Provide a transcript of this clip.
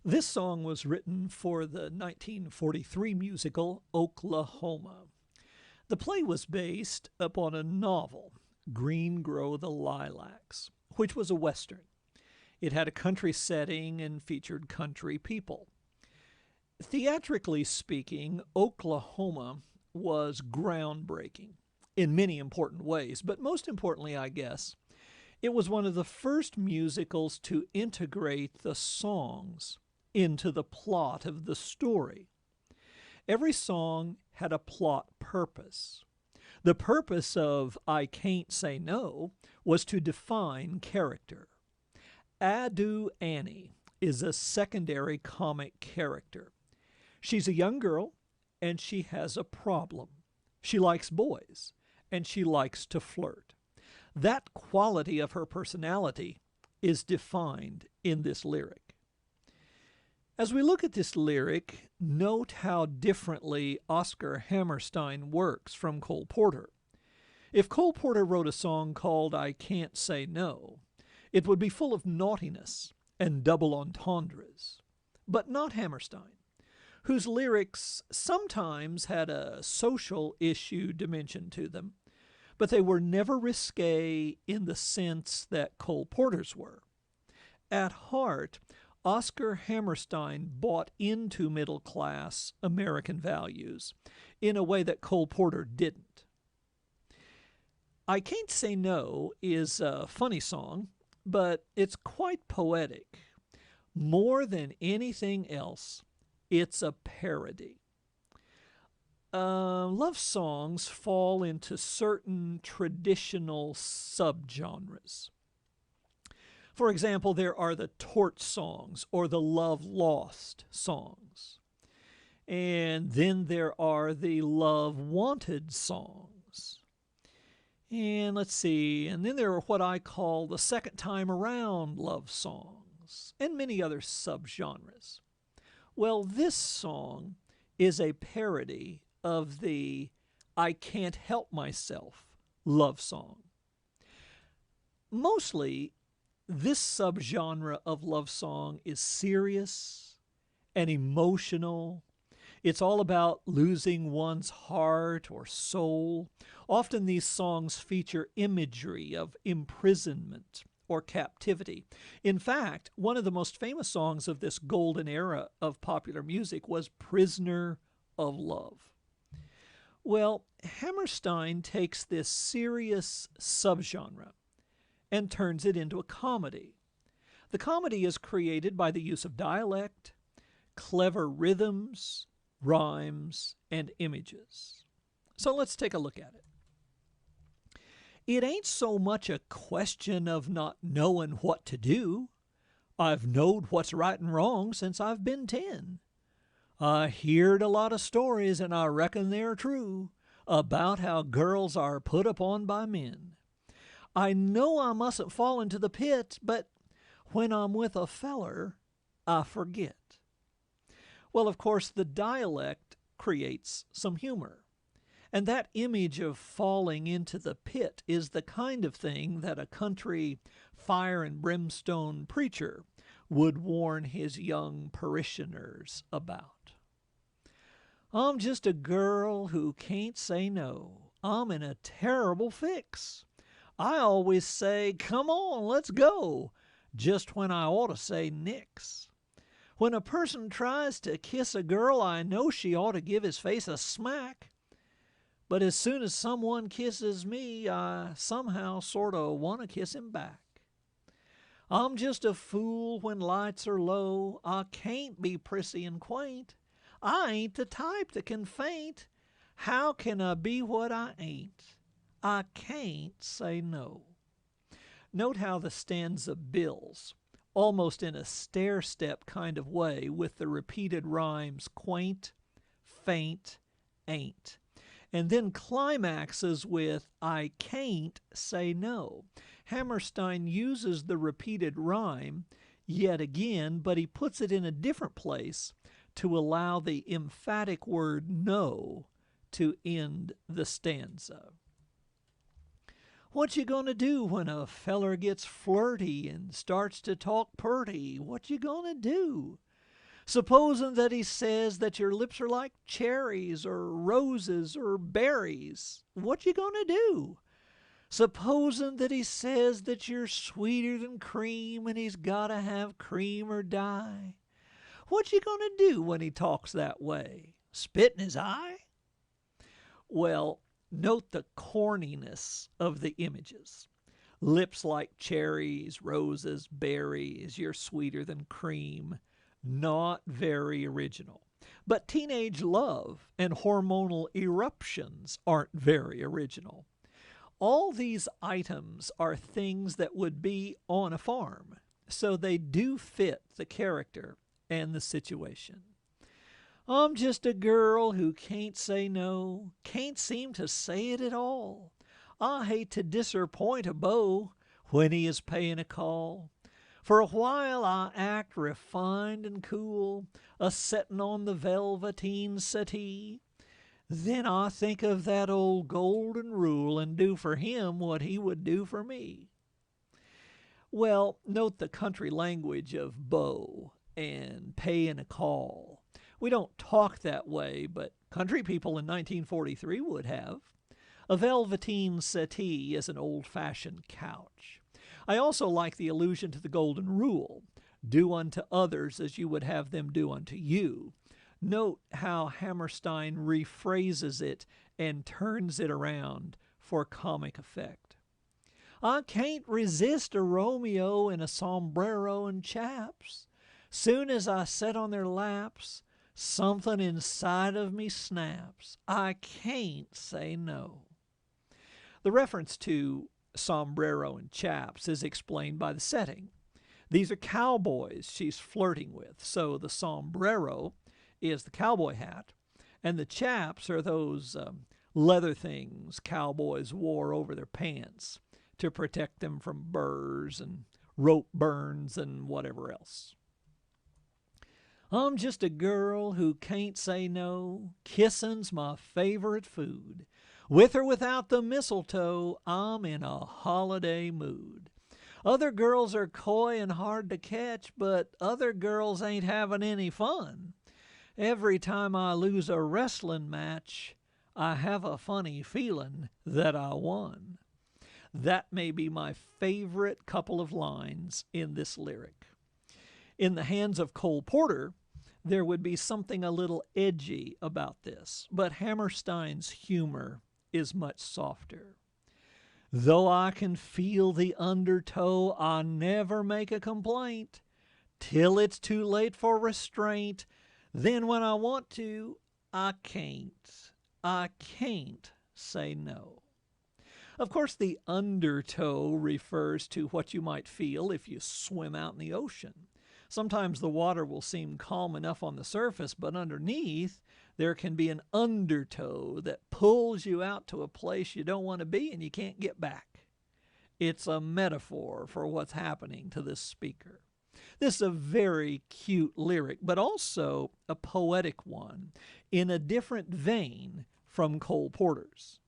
This song was written for the 1943 musical Oklahoma. The play was based upon a novel, Green Grow the Lilacs, which was a Western. It had a country setting and featured country people. Theatrically speaking, Oklahoma was groundbreaking in many important ways, but most importantly, I guess, it was one of the first musicals to integrate the songs into the plot of the story. Every song had a plot purpose. The purpose of I Cain't Say No was to define character. Adu Annie is a secondary comic character. She's a young girl and she has a problem. She likes boys and she likes to flirt. That quality of her personality is defined in this lyric. As we look at this lyric, note how differently Oscar Hammerstein works from Cole Porter. If Cole Porter wrote a song called I Can't Say No, it would be full of naughtiness and double entendres. But not Hammerstein, whose lyrics sometimes had a social issue dimension to them, but they were never risque in the sense that Cole Porter's were. At heart, Oscar Hammerstein bought into middle-class American values in a way that Cole Porter didn't. I Can't Say No is a funny song, but it's quite poetic. More than anything else, it's a parody. Love songs fall into certain traditional subgenres. For example, there are the tort songs or the love lost songs. And then there are the love wanted songs. And let's see, and then there are what I call the second time around love songs and many other subgenres. Well, this song is a parody of the I Can't Help Myself love song. Mostly, this subgenre of love song is serious and emotional. It's all about losing one's heart or soul. Often these songs feature imagery of imprisonment or captivity. In fact, one of the most famous songs of this golden era of popular music was Prisoner of Love. Well, Hammerstein takes this serious subgenre and turns it into a comedy. The comedy is created by the use of dialect, clever rhythms, rhymes, and images. So let's take a look at it. It ain't so much a question of not knowing what to do. I've knowed what's right and wrong since I've been 10. I heard a lot of stories, and I reckon they're true, about how girls are put upon by men. I know I mustn't fall into the pit, but when I'm with a feller, I forget. Well, of course, the dialect creates some humor. And that image of falling into the pit is the kind of thing that a country fire and brimstone preacher would warn his young parishioners about. I'm just a girl who can't say no. I'm in a terrible fix. I always say, come on, let's go, just when I ought to say nix. When a person tries to kiss a girl, I know she ought to give his face a smack. But as soon as someone kisses me, I somehow sort of want to kiss him back. I'm just a fool when lights are low. I can't be prissy and quaint. I ain't the type that can faint. How can I be what I ain't? I can't say no. Note how the stanza builds, almost in a stair-step kind of way, with the repeated rhymes quaint, faint, ain't, and then climaxes with I can't say no. Hammerstein uses the repeated rhyme yet again, but he puts it in a different place to allow the emphatic word no to end the stanza. What you gonna do when a feller gets flirty and starts to talk purty? What you gonna do? Supposing that he says that your lips are like cherries or roses or berries, what you gonna do? Supposing that he says that you're sweeter than cream and he's gotta have cream or dye, what you gonna do when he talks that way? Spit in his eye? Well, note the corniness of the images. Lips like cherries, roses, berries, you're sweeter than cream. Not very original. But teenage love and hormonal eruptions aren't very original. All these items are things that would be on a farm, so they do fit the character and the situation. I'm just a girl who can't say no, can't seem to say it at all. I hate to disappoint a beau when he is paying a call. For a while I act refined and cool, a-settin' on the velveteen settee. Then I think of that old golden rule and do for him what he would do for me. Well, note the country language of beau and paying a call. We don't talk that way, but country people in 1943 would have. A velveteen settee is an old-fashioned couch. I also like the allusion to the golden rule, do unto others as you would have them do unto you. Note how Hammerstein rephrases it and turns it around for comic effect. I can't resist a Romeo in a sombrero and chaps. Soon as I set on their laps, something inside of me snaps. I can't say no. The reference to sombrero and chaps is explained by the setting. These are cowboys she's flirting with, so the sombrero is the cowboy hat, and the chaps are those leather things cowboys wore over their pants to protect them from burrs and rope burns and whatever else. I'm just a girl who can't say no. Kissing's my favorite food. With or without the mistletoe, I'm in a holiday mood. Other girls are coy and hard to catch, but other girls ain't having any fun. Every time I lose a wrestling match, I have a funny feeling that I won. That may be my favorite couple of lines in this lyric. In the hands of Cole Porter, there would be something a little edgy about this, but Hammerstein's humor is much softer. Though I can feel the undertow, I never make a complaint till it's too late for restraint. Then when I want to, I can't say no. Of course, the undertow refers to what you might feel if you swim out in the ocean. Sometimes the water will seem calm enough on the surface, but underneath there can be an undertow that pulls you out to a place you don't want to be and you can't get back. It's a metaphor for what's happening to this speaker. This is a very cute lyric, but also a poetic one in a different vein from Cole Porter's.